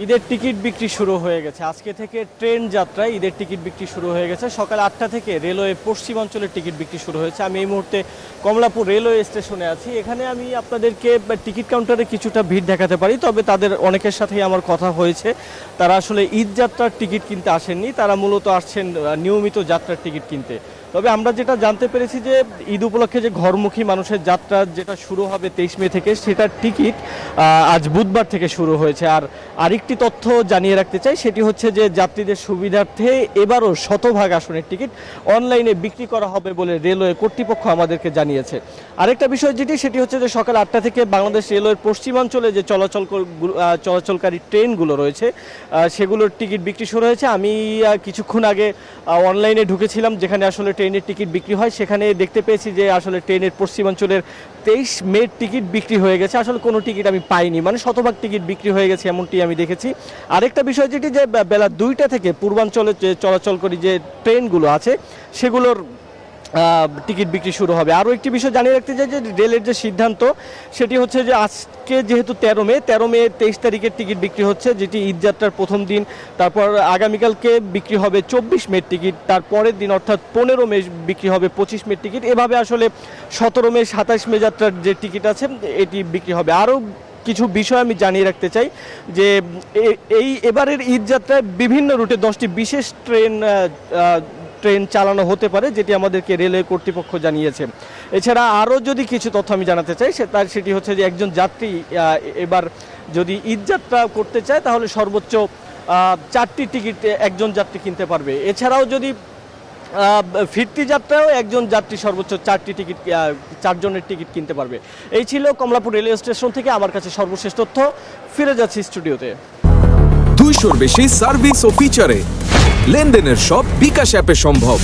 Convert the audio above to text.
ঈদের টিকিট বিক্রি শুরু হয়ে গেছে। আজকে থেকে ট্রেন যাত্রায় ঈদের টিকিট বিক্রি শুরু হয়ে গেছে। সকাল 8টা থেকে রেলওয়ে পশ্চিমাঞ্চলের টিকিট বিক্রি শুরু হয়েছে। আমি এই মুহূর্তে কমলাপুর রেলওয়ে স্টেশনে আছি। এখানে আমি আপনাদেরকে টিকিট কাউন্টারে কিছুটা ভিড় দেখাতে পারি, তবে তাদের অনেকের সাথেই আমার কথা হয়েছে। তারা আসলে ঈদ যাত্রার টিকিট কিনতে আসেননি, তারা মূলত আসছেন নিয়মিত যাত্রার টিকিট কিনতে। তবে আমরা যেটা জানতে পেরেছি যে ঈদ উপলক্ষে যে ঘরমুখী মানুষের যাত্রা যেটা শুরু হবে 23 মে থেকে, সেটার টিকিট আজ বুধবার থেকে শুরু হয়েছে। আর আরেকটি তথ্য জানিয়ে রাখতে চাই, সেটি হচ্ছে যে যাত্রীদের সুবিধার্থে এবারও শতভাগ আসনের টিকিট অনলাইনে বিক্রি করা হবে বলে রেলওয়ে কর্তৃপক্ষ আমাদেরকে জানিয়েছে। আরেকটা বিষয় সেটি হচ্ছে যে সকাল 8টা থেকে বাংলাদেশ রেলওয়ের পশ্চিমাঞ্চলে যে চলাচলকারী ট্রেনগুলো রয়েছে সেগুলোর টিকিট বিক্রি শুরু হয়েছে। আমি কিছুক্ষণ আগে অনলাইনে ঢুকেছিলাম যেখানে আসলে ট্রেনের টিকিট বিক্রি হয়, সেখানে দেখতে পেয়েছি যে আসলে ট্রেনের পশ্চিমাঞ্চলের 23 মে টিকিট বিক্রি হয়ে গেছে। আসলে কোনো টিকিট আমি পাইনি, মানে শতভাগ টিকিট বিক্রি হয়ে গেছে এমনটি আমি দেখেছি। আরেকটা বিষয় যেটি যে বেলা 2টা থেকে পূর্বাঞ্চলে যে চলাচলকারী যে ট্রেনগুলো আছে সেগুলোর টিকিট বিক্রি শুরু হবে। আরও একটি বিষয় জানিয়ে রাখতে চাই যে রেলের যে সিদ্ধান্ত সেটি হচ্ছে যে আজকে যেহেতু 13 মে 23 তারিখের টিকিট বিক্রি হচ্ছে, যেটি ঈদযাত্রার প্রথম দিন। তারপর আগামীকালকে বিক্রি হবে 24 মের টিকিট, তারপরের দিন অর্থাৎ 15 মে বিক্রি হবে 25 মের টিকিট। এভাবে আসলে 17 মে 27 মে যাত্রার যে টিকিট আছে এটি বিক্রি হবে। আরও কিছু বিষয় আমি জানিয়ে রাখতে চাই যে এবারের ঈদ যাত্রায় বিভিন্ন রুটে 10টি বিশেষ ট্রেন চালানো হতে পারে, যেটি আমাদেরকে রেলওয়ে কর্তৃপক্ষ জানিয়েছে। এছাড়া আরও যদি কিছু তথ্য আমি জানাতে চাই সেটি হচ্ছে যে একজন যাত্রী এবার যদি ঈদ যাত্রা করতে চায় তাহলে সর্বোচ্চ 4টি টিকিট একজন যাত্রী কিনতে পারবে। এছাড়াও যদি ফিরতি যাত্রাও একজন যাত্রী সর্বোচ্চ 4 জনের টিকিট কিনতে পারবে। এই ছিল কমলাপুর রেলওয়ে স্টেশন থেকে আমার কাছে সর্বশেষ তথ্য। ফিরে যাচ্ছি স্টুডিওতে। 200-র বেশি সার্ভিস ও ফিচারে লেনদেনের সব বিকাশ অ্যাপে সম্ভব।